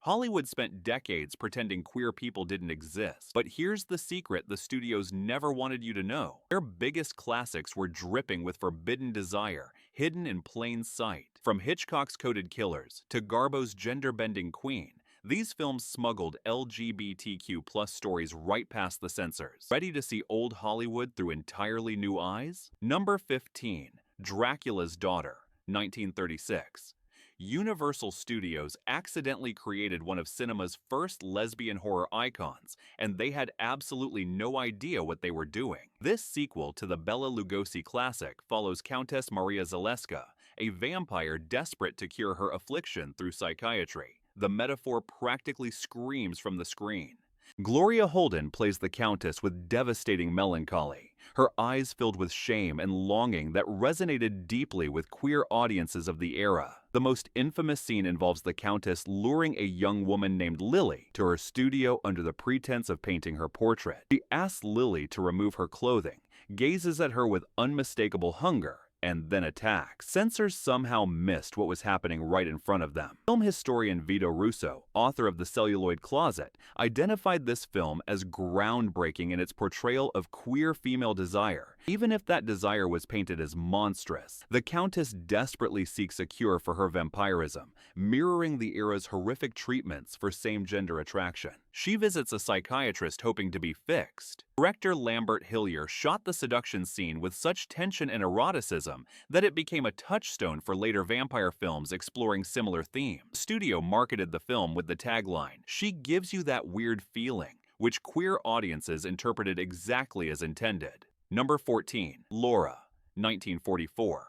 Hollywood spent decades pretending queer people didn't exist. But here's the secret the studios never wanted you to know. Their biggest classics were dripping with forbidden desire, hidden in plain sight. From Hitchcock's Coded Killers to Garbo's gender-bending queen, these films smuggled LGBTQ plus stories right past the censors. Ready to see old Hollywood through entirely new eyes? Number 15. Dracula's Daughter, 1936. Universal Studios accidentally created one of cinema's first lesbian horror icons, and they had absolutely no idea what they were doing. This sequel to the Bela Lugosi classic follows Countess Maria Zaleska, a vampire desperate to cure her affliction through psychiatry. The metaphor practically screams from the screen. Gloria Holden plays the Countess with devastating melancholy, her eyes filled with shame and longing that resonated deeply with queer audiences of the era. The most infamous scene involves the Countess luring a young woman named Lily to her studio under the pretense of painting her portrait. She asks Lily to remove her clothing, gazes at her with unmistakable hunger, and then attacks. Censors somehow missed what was happening right in front of them. Film historian Vito Russo, author of The Celluloid Closet, identified this film as groundbreaking in its portrayal of queer female desire, even if that desire was painted as monstrous. The Countess desperately seeks a cure for her vampirism, mirroring the era's horrific treatments for same-gender attraction. She visits a psychiatrist hoping to be fixed. Director Lambert Hillier shot the seduction scene with such tension and eroticism that it became a touchstone for later vampire films exploring similar themes. The studio marketed the film with the tagline, "She gives you that weird feeling," which queer audiences interpreted exactly as intended. Number 14. Laura, 1944.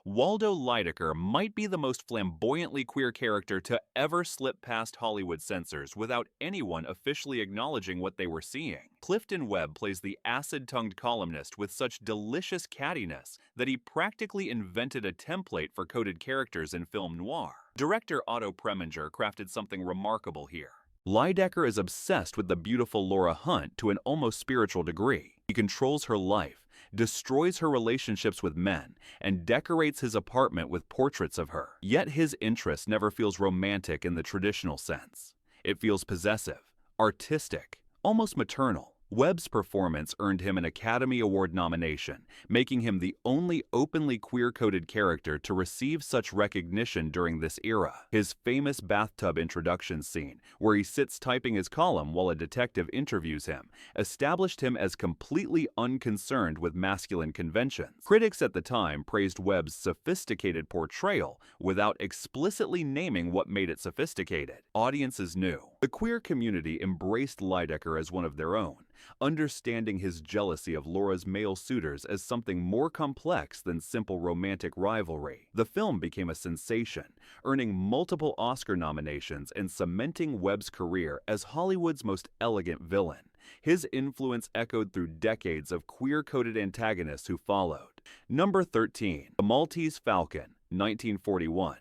Waldo Lydecker might be the most flamboyantly queer character to ever slip past Hollywood censors without anyone officially acknowledging what they were seeing. Clifton Webb plays the acid-tongued columnist with such delicious cattiness that he practically invented a template for coded characters in film noir. Director Otto Preminger crafted something remarkable here. Lydecker is obsessed with the beautiful Laura Hunt to an almost spiritual degree. He controls her life, destroys her relationships with men, and decorates his apartment with portraits of her. Yet his interest never feels romantic in the traditional sense. It feels possessive, artistic, almost maternal. Webb's performance earned him an Academy Award nomination, making him the only openly queer-coded character to receive such recognition during this era. His famous bathtub introduction scene, where he sits typing his column while a detective interviews him, established him as completely unconcerned with masculine conventions. Critics at the time praised Webb's sophisticated portrayal without explicitly naming what made it sophisticated. Audiences knew. The queer community embraced Lydecker as one of their own, understanding his jealousy of Laura's male suitors as something more complex than simple romantic rivalry. The film became a sensation, earning multiple Oscar nominations and cementing Webb's career as Hollywood's most elegant villain. His influence echoed through decades of queer-coded antagonists who followed. Number 13. The Maltese Falcon, 1941.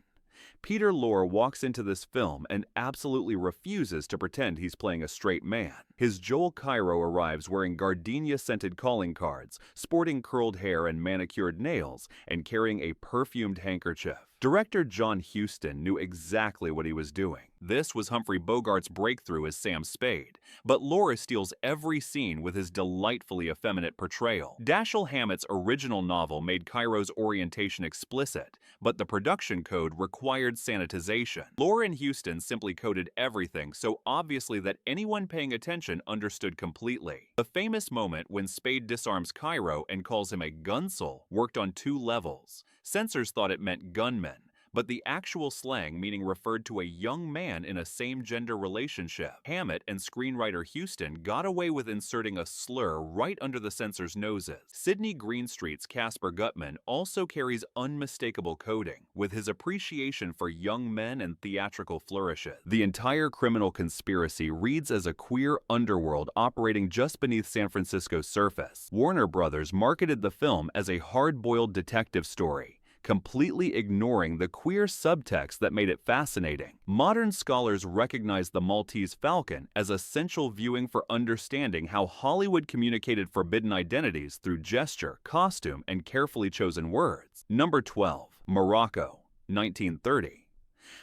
Peter Lorre walks into this film and absolutely refuses to pretend he's playing a straight man. His Joel Cairo arrives wearing gardenia-scented calling cards, sporting curled hair and manicured nails, and carrying a perfumed handkerchief. Director John Huston knew exactly what he was doing. This was Humphrey Bogart's breakthrough as Sam Spade, but Lorre steals every scene with his delightfully effeminate portrayal. Dashiell Hammett's original novel made Cairo's orientation explicit, but the production code required sanitization. Lorre and Huston simply coded everything so obviously that anyone paying attention understood completely. The famous moment when Spade disarms Cairo and calls him a gunsel worked on two levels. Censors thought it meant gunman, but the actual slang meaning referred to a young man in a same-gender relationship. Hammett and screenwriter Huston got away with inserting a slur right under the censors' noses. Sidney Greenstreet's Caspar Gutman also carries unmistakable coding, with his appreciation for young men and theatrical flourishes. The entire criminal conspiracy reads as a queer underworld operating just beneath San Francisco's surface. Warner Brothers marketed the film as a hard-boiled detective story, completely ignoring the queer subtext that made it fascinating. Modern scholars recognize the Maltese Falcon as essential viewing for understanding how Hollywood communicated forbidden identities through gesture, costume, and carefully chosen words. Number 12. Morocco, 1930.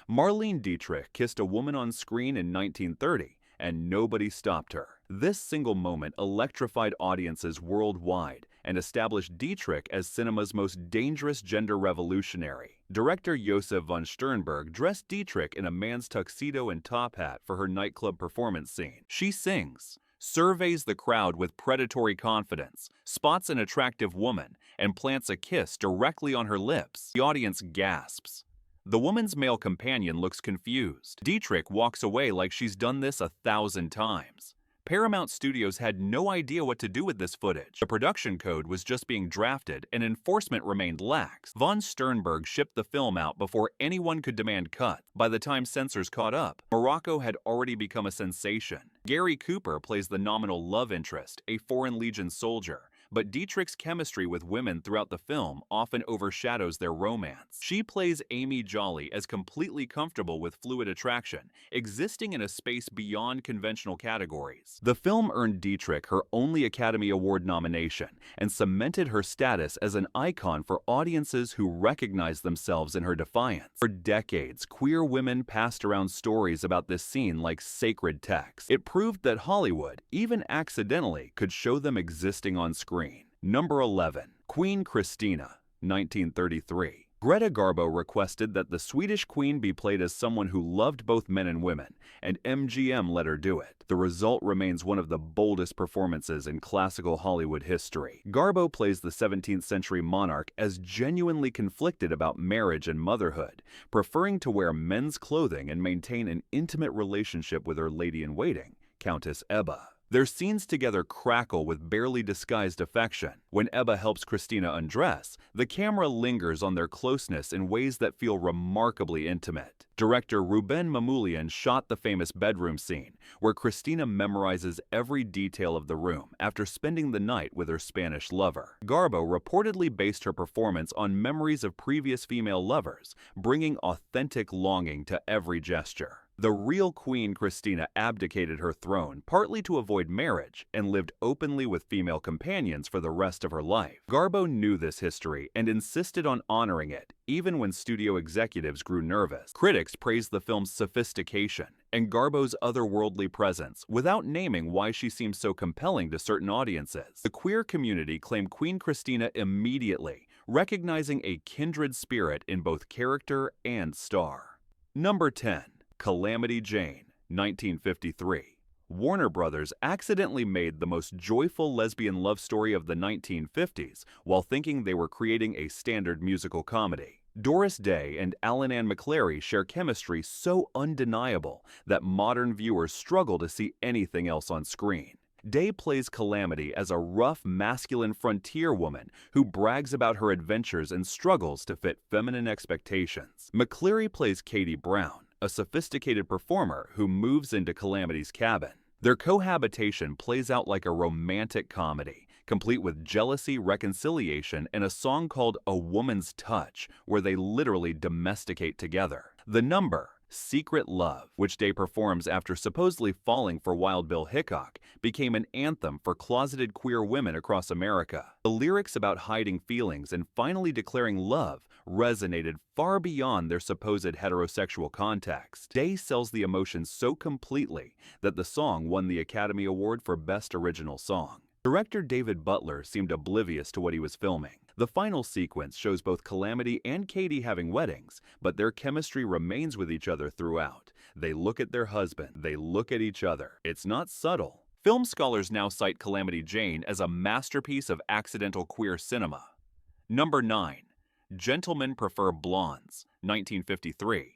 Marlene Dietrich kissed a woman on screen in 1930, and nobody stopped her. This single moment electrified audiences worldwide and established Dietrich as cinema's most dangerous gender revolutionary. Director Josef von Sternberg dressed Dietrich in a man's tuxedo and top hat for her nightclub performance scene. She sings, surveys the crowd with predatory confidence, spots an attractive woman, and plants a kiss directly on her lips. The audience gasps. The woman's male companion looks confused. Dietrich walks away like she's done this 1,000 times. Paramount Studios had no idea what to do with this footage. The production code was just being drafted and enforcement remained lax. Von Sternberg shipped the film out before anyone could demand cuts. By the time censors caught up, Morocco had already become a sensation. Gary Cooper plays the nominal love interest, a Foreign Legion soldier, but Dietrich's chemistry with women throughout the film often overshadows their romance. She plays Amy Jolly as completely comfortable with fluid attraction, existing in a space beyond conventional categories. The film earned Dietrich her only Academy Award nomination and cemented her status as an icon for audiences who recognize themselves in her defiance. For decades, queer women passed around stories about this scene like sacred text. It proved that Hollywood, even accidentally, could show them existing on screen. Number 11. Queen Christina, 1933. Greta Garbo requested that the Swedish queen be played as someone who loved both men and women, and MGM let her do it. The result remains one of the boldest performances in classical Hollywood history. Garbo plays the 17th century monarch as genuinely conflicted about marriage and motherhood, preferring to wear men's clothing and maintain an intimate relationship with her lady-in-waiting, Countess Ebba. Their scenes together crackle with barely disguised affection. When Ebba helps Christina undress, the camera lingers on their closeness in ways that feel remarkably intimate. Director Ruben Mamoulian shot the famous bedroom scene, where Christina memorizes every detail of the room after spending the night with her Spanish lover. Garbo reportedly based her performance on memories of previous female lovers, bringing authentic longing to every gesture. The real Queen Christina abdicated her throne partly to avoid marriage and lived openly with female companions for the rest of her life. Garbo knew this history and insisted on honoring it, even when studio executives grew nervous. Critics praised the film's sophistication and Garbo's otherworldly presence without naming why she seems so compelling to certain audiences. The queer community claimed Queen Christina immediately, recognizing a kindred spirit in both character and star. Number 10. Calamity Jane, 1953. Warner Brothers accidentally made the most joyful lesbian love story of the 1950s while thinking they were creating a standard musical comedy. Doris Day and Alan Ann McClary share chemistry so undeniable that modern viewers struggle to see anything else on screen. Day plays Calamity as a rough, masculine frontier woman who brags about her adventures and struggles to fit feminine expectations. McClary plays Katie Brown, a sophisticated performer who moves into Calamity's cabin. Their cohabitation plays out like a romantic comedy, complete with jealousy, reconciliation, and a song called A Woman's Touch, where they literally domesticate together. The number, Secret Love, which Day performs after supposedly falling for Wild Bill Hickok, became an anthem for closeted queer women across America. The lyrics about hiding feelings and finally declaring love resonated far beyond their supposed heterosexual context. Day sells the emotion so completely that the song won the Academy Award for Best Original Song. Director David Butler seemed oblivious to what he was filming. The final sequence shows both Calamity and Katie having weddings, but their chemistry remains with each other throughout. They look at their husband, they look at each other. It's not subtle. Film scholars now cite Calamity Jane as a masterpiece of accidental queer cinema. Number 9. Gentlemen Prefer Blondes, 1953.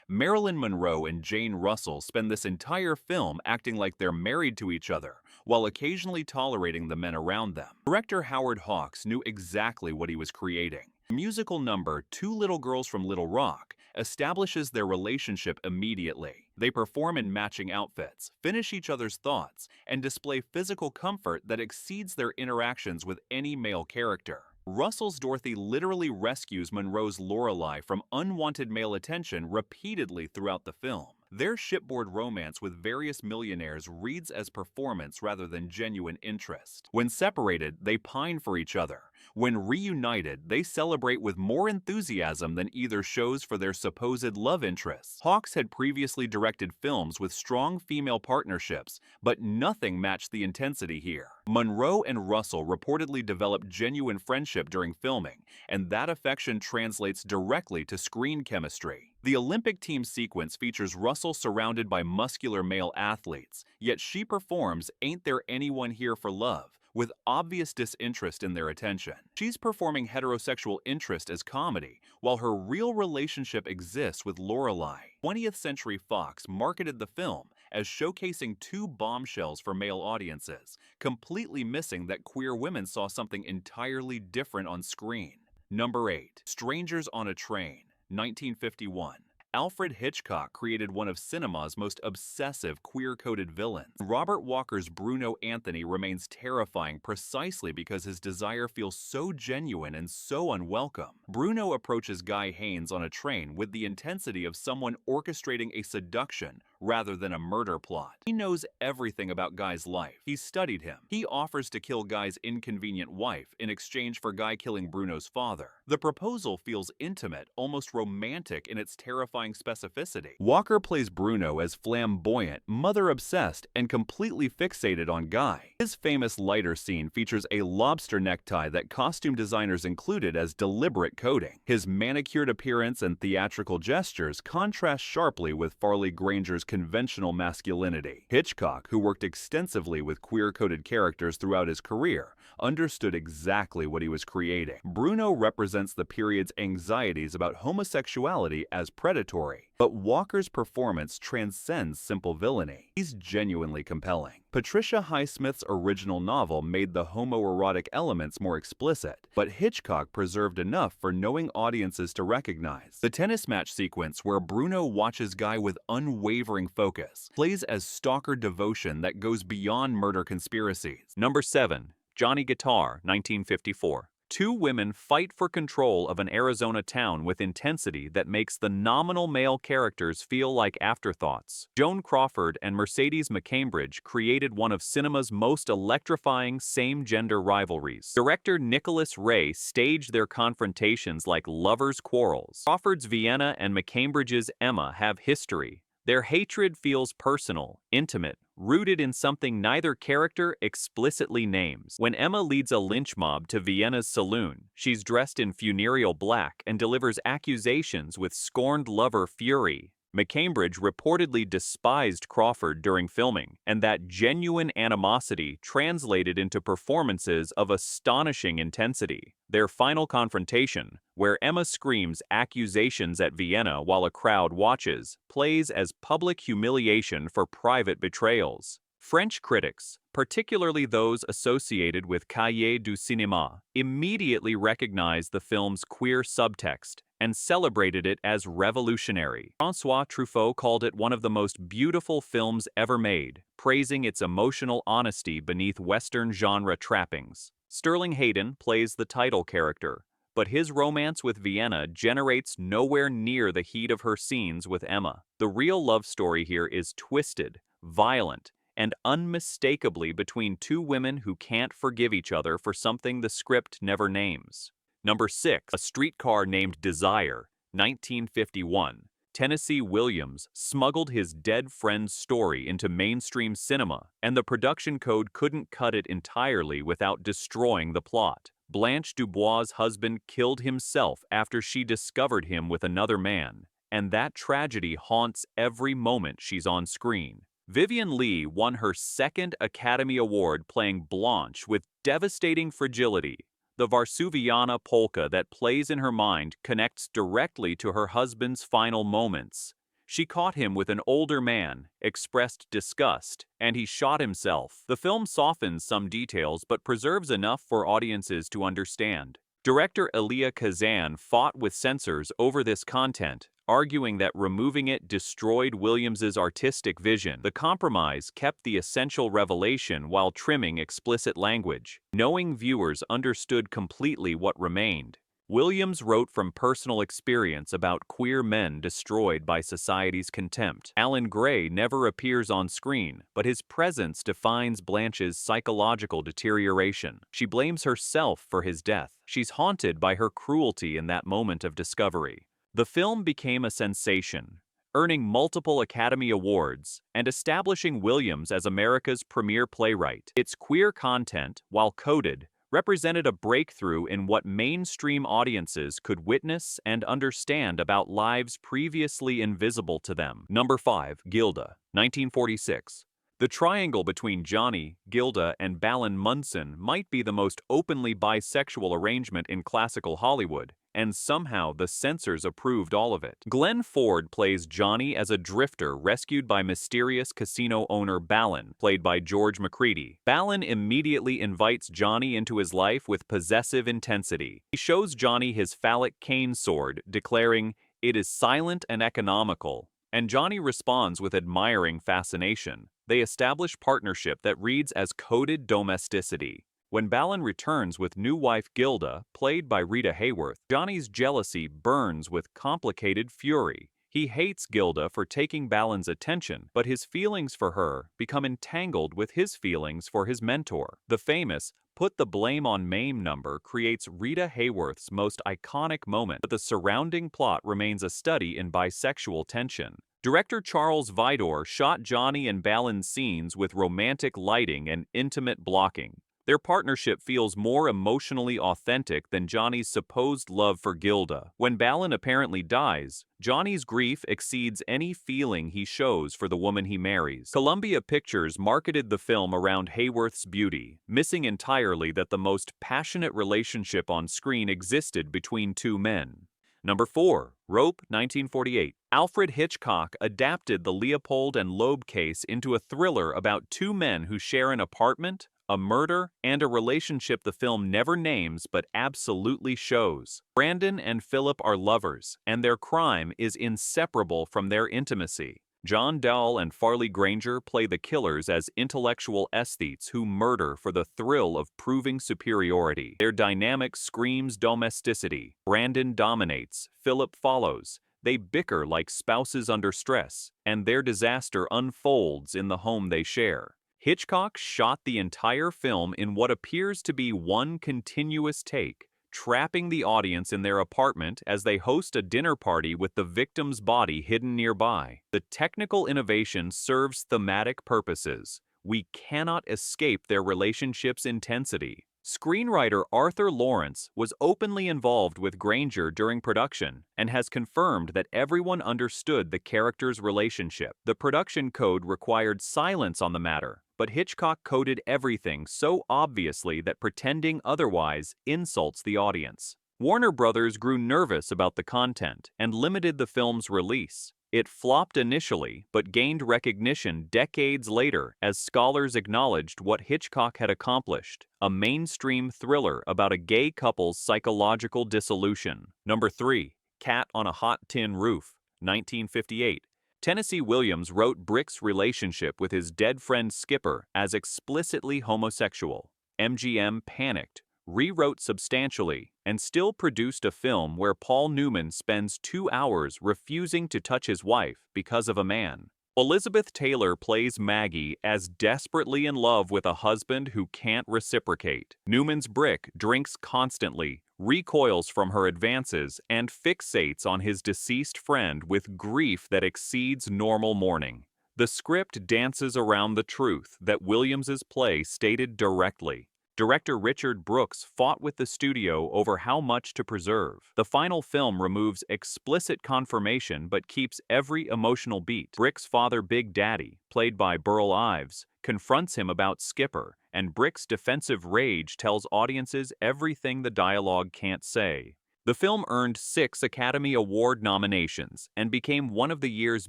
Marilyn Monroe and Jane Russell spend this entire film acting like they're married to each other, while occasionally tolerating the men around them. Director Howard Hawks knew exactly what he was creating. The musical number Two Little Girls from Little Rock establishes their relationship immediately. They perform in matching outfits, finish each other's thoughts, and display physical comfort that exceeds their interactions with any male character. Russell's Dorothy literally rescues Monroe's Lorelei from unwanted male attention repeatedly throughout the film. Their shipboard romance with various millionaires reads as performance rather than genuine interest. When separated, they pine for each other, When reunited, they celebrate with more enthusiasm than either shows for their supposed love interests. Hawks had previously directed films with strong female partnerships, but nothing matched the intensity here. Monroe and Russell reportedly developed genuine friendship during filming, and that affection translates directly to screen chemistry. The Olympic team sequence features Russell surrounded by muscular male athletes, yet she performs "Ain't There Anyone Here for Love" with obvious disinterest in their attention. She's performing heterosexual interest as comedy, while her real relationship exists with Lorelai. 20th Century Fox marketed the film as showcasing two bombshells for male audiences, completely missing that queer women saw something entirely different on screen. Number 8. Strangers on a Train, 1951. Alfred Hitchcock created one of cinema's most obsessive queer-coded villains. Robert Walker's Bruno Anthony remains terrifying precisely because his desire feels so genuine and so unwelcome. Bruno approaches Guy Haines on a train with the intensity of someone orchestrating a seduction rather than a murder plot. He knows everything about Guy's life. He's studied him. He offers to kill Guy's inconvenient wife in exchange for Guy killing Bruno's father. The proposal feels intimate, almost romantic in its terrifying specificity. Walker plays Bruno as flamboyant, mother-obsessed, and completely fixated on Guy. His famous lighter scene features a lobster necktie that costume designers included as deliberate coding. His manicured appearance and theatrical gestures contrast sharply with Farley Granger's conventional masculinity. Hitchcock, who worked extensively with queer-coded characters throughout his career, understood exactly what he was creating. Bruno represents the period's anxieties about homosexuality as predatory, but Walker's performance transcends simple villainy. He's genuinely compelling. Patricia Highsmith's original novel made the homoerotic elements more explicit, but Hitchcock preserved enough for knowing audiences to recognize. The tennis match sequence, where Bruno watches Guy with unwavering focus, plays as stalker devotion that goes beyond murder conspiracies. Number 7. Johnny Guitar, 1954. Two women fight for control of an Arizona town with intensity that makes the nominal male characters feel like afterthoughts. Joan Crawford and Mercedes McCambridge created one of cinema's most electrifying same-gender rivalries. Director Nicholas Ray staged their confrontations like lovers' quarrels. Crawford's Vienna and McCambridge's Emma have history. Their hatred feels personal, intimate, rooted in something neither character explicitly names. When Emma leads a lynch mob to Vienna's saloon, she's dressed in funereal black and delivers accusations with scorned lover fury. McCambridge reportedly despised Crawford during filming, and that genuine animosity translated into performances of astonishing intensity. Their final confrontation, where Emma screams accusations at Vienna while a crowd watches, plays as public humiliation for private betrayals. French critics, particularly those associated with Cahiers du Cinéma, immediately recognized the film's queer subtext and celebrated it as revolutionary. François Truffaut called it one of the most beautiful films ever made, praising its emotional honesty beneath Western genre trappings. Sterling Hayden plays the title character, but his romance with Vienna generates nowhere near the heat of her scenes with Emma. The real love story here is twisted, violent, and unmistakably between two women who can't forgive each other for something the script never names. Number 6. A Streetcar Named Desire, 1951. Tennessee Williams smuggled his dead friend's story into mainstream cinema, and the production code couldn't cut it entirely without destroying the plot. Blanche Dubois' husband killed himself after she discovered him with another man, and that tragedy haunts every moment she's on screen. Vivien Leigh won her second Academy Award playing Blanche with devastating fragility. The Varsuviana polka that plays in her mind connects directly to her husband's final moments. She caught him with an older man, expressed disgust, and he shot himself. The film softens some details but preserves enough for audiences to understand. Director Elia Kazan fought with censors over this content, arguing that removing it destroyed Williams's artistic vision. The compromise kept the essential revelation while trimming explicit language. Knowing viewers understood completely what remained. Williams wrote from personal experience about queer men destroyed by society's contempt. Alan Gray never appears on screen, but his presence defines Blanche's psychological deterioration. She blames herself for his death. She's haunted by her cruelty in that moment of discovery. The film became a sensation, earning multiple Academy Awards and establishing Williams as America's premier playwright. Its queer content, while coded, represented a breakthrough in what mainstream audiences could witness and understand about lives previously invisible to them. Number 5. Gilda, 1946. The triangle between Johnny, Gilda, and Balin Munson might be the most openly bisexual arrangement in classical Hollywood, and somehow the censors approved all of it. Glenn Ford plays Johnny as a drifter rescued by mysterious casino owner Balin, played by George McCready. Balin immediately invites Johnny into his life with possessive intensity. He shows Johnny his phallic cane sword, declaring, "It is silent and economical," and Johnny responds with admiring fascination. They establish partnership that reads as coded domesticity. When Balin returns with new wife Gilda, played by Rita Hayworth, Johnny's jealousy burns with complicated fury. He hates Gilda for taking Balin's attention, but his feelings for her become entangled with his feelings for his mentor. The famous "Put the Blame on Mame" number creates Rita Hayworth's most iconic moment, but the surrounding plot remains a study in bisexual tension. Director Charles Vidor shot Johnny and Balin's scenes with romantic lighting and intimate blocking. Their partnership feels more emotionally authentic than Johnny's supposed love for Gilda. When Balin apparently dies, Johnny's grief exceeds any feeling he shows for the woman he marries. Columbia Pictures marketed the film around Hayworth's beauty, missing entirely that the most passionate relationship on screen existed between two men. Number 4. Rope, 1948. Alfred Hitchcock adapted the Leopold and Loeb case into a thriller about two men who share an apartment, a murder, and a relationship the film never names but absolutely shows. Brandon and Philip are lovers, and their crime is inseparable from their intimacy. John Dowell and Farley Granger play the killers as intellectual aesthetes who murder for the thrill of proving superiority. Their dynamic screams domesticity. Brandon dominates, Philip follows. They bicker like spouses under stress, and their disaster unfolds in the home they share. Hitchcock shot the entire film in what appears to be one continuous take, trapping the audience in their apartment as they host a dinner party with the victim's body hidden nearby. The technical innovation serves thematic purposes. We cannot escape their relationship's intensity. Screenwriter Arthur Lawrence was openly involved with Granger during production and has confirmed that everyone understood the characters' relationship. The production code required silence on the matter, but Hitchcock coded everything so obviously that pretending otherwise insults the audience. Warner Brothers grew nervous about the content and limited the film's release. It flopped initially, but gained recognition decades later as scholars acknowledged what Hitchcock had accomplished, a mainstream thriller about a gay couple's psychological dissolution. Number 3. Cat on a Hot Tin Roof, 1958. Tennessee Williams wrote Brick's relationship with his dead friend Skipper as explicitly homosexual. MGM panicked, rewrote substantially, and still produced a film where Paul Newman spends 2 hours refusing to touch his wife because of a man. Elizabeth Taylor plays Maggie as desperately in love with a husband who can't reciprocate. Newman's Brick drinks constantly, recoils from her advances, and fixates on his deceased friend with grief that exceeds normal mourning. The script dances around the truth that Williams's play stated directly. Director Richard Brooks fought with the studio over how much to preserve. The final film removes explicit confirmation but keeps every emotional beat. Brick's father, Big Daddy, played by Burl Ives, confronts him about Skipper, and Brick's defensive rage tells audiences everything the dialogue can't say. The film earned 6 Academy Award nominations and became one of the year's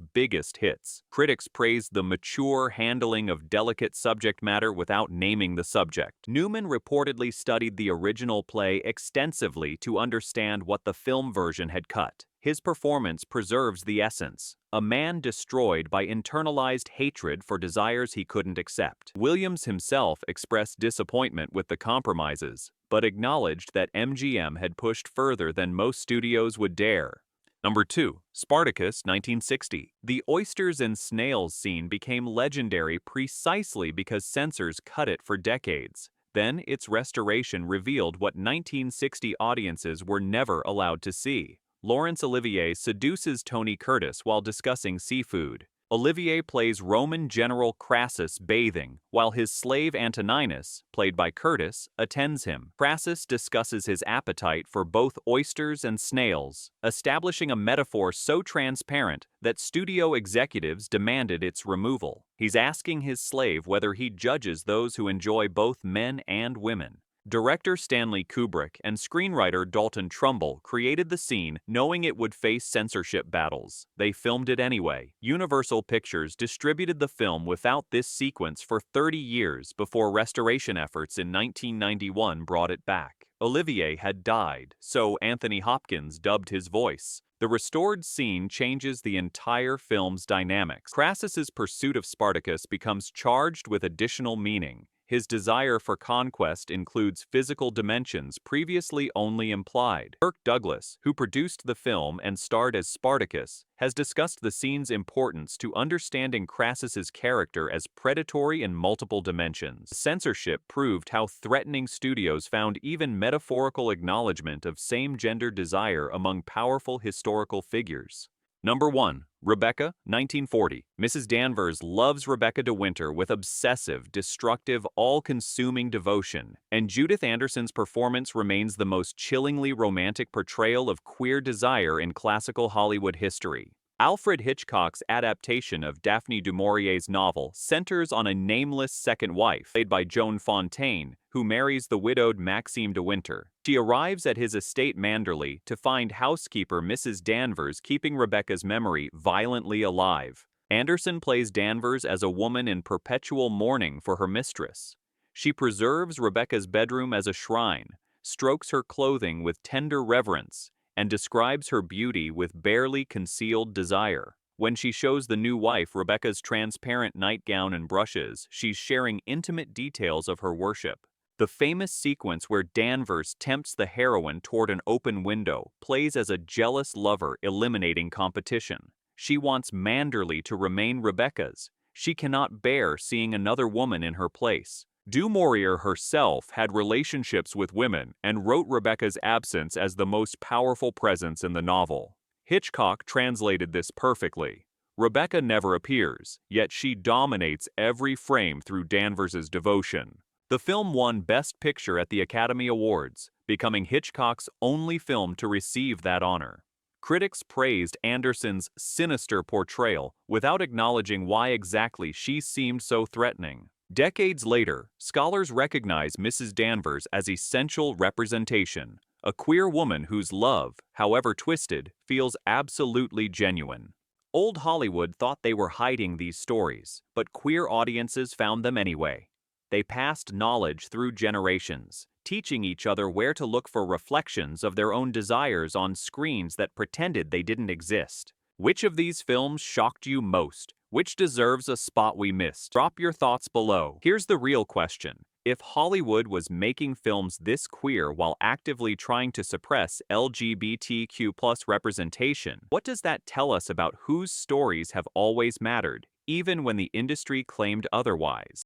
biggest hits. Critics praised the mature handling of delicate subject matter without naming the subject. Newman reportedly studied the original play extensively to understand what the film version had cut. His performance preserves the essence, a man destroyed by internalized hatred for desires he couldn't accept. Williams himself expressed disappointment with the compromises, but acknowledged that MGM had pushed further than most studios would dare. Number 2. Spartacus, 1960. The oysters and snails scene became legendary precisely because censors cut it for decades. Then, its restoration revealed what 1960 audiences were never allowed to see. Laurence Olivier seduces Tony Curtis while discussing seafood. Olivier plays Roman general Crassus bathing, while his slave Antoninus, played by Curtis, attends him. Crassus discusses his appetite for both oysters and snails, establishing a metaphor so transparent that studio executives demanded its removal. He's asking his slave whether he judges those who enjoy both men and women. Director Stanley Kubrick and screenwriter Dalton Trumbull created the scene knowing it would face censorship battles. They filmed it anyway. Universal Pictures distributed the film without this sequence for 30 years before restoration efforts in 1991 brought it back. Olivier had died, so Anthony Hopkins dubbed his voice. The restored scene changes the entire film's dynamics. Crassus's pursuit of Spartacus becomes charged with additional meaning. His desire for conquest includes physical dimensions previously only implied. Kirk Douglas, who produced the film and starred as Spartacus, has discussed the scene's importance to understanding Crassus's character as predatory in multiple dimensions. Censorship proved how threatening studios found even metaphorical acknowledgement of same-gender desire among powerful historical figures. Number 1. Rebecca, 1940. Mrs. Danvers loves Rebecca de Winter with obsessive, destructive, all-consuming devotion, and Judith Anderson's performance remains the most chillingly romantic portrayal of queer desire in classical Hollywood history. Alfred Hitchcock's adaptation of Daphne du Maurier's novel centers on a nameless second wife, played by Joan Fontaine, who marries the widowed Maxime de Winter. She arrives at his estate Manderley to find housekeeper Mrs. Danvers keeping Rebecca's memory violently alive. Anderson plays Danvers as a woman in perpetual mourning for her mistress. She preserves Rebecca's bedroom as a shrine, strokes her clothing with tender reverence, and describes her beauty with barely concealed desire. When she shows the new wife Rebecca's transparent nightgown and brushes, she's sharing intimate details of her worship. The famous sequence where Danvers tempts the heroine toward an open window plays as a jealous lover eliminating competition. She wants Manderley to remain Rebecca's. She cannot bear seeing another woman in her place. Du Maurier herself had relationships with women and wrote Rebecca's absence as the most powerful presence in the novel. Hitchcock translated this perfectly. Rebecca never appears, yet she dominates every frame through Danvers's devotion. The film won Best Picture at the Academy Awards, becoming Hitchcock's only film to receive that honor. Critics praised Anderson's sinister portrayal without acknowledging why exactly she seemed so threatening. Decades later, scholars recognize Mrs. Danvers as essential representation, a queer woman whose love, however twisted, feels absolutely genuine. Old Hollywood thought they were hiding these stories, but queer audiences found them anyway. They passed knowledge through generations, teaching each other where to look for reflections of their own desires on screens that pretended they didn't exist. Which of these films shocked you most? Which deserves a spot we missed? Drop your thoughts below. Here's the real question. If Hollywood was making films this queer while actively trying to suppress LGBTQ+ representation, what does that tell us about whose stories have always mattered, even when the industry claimed otherwise?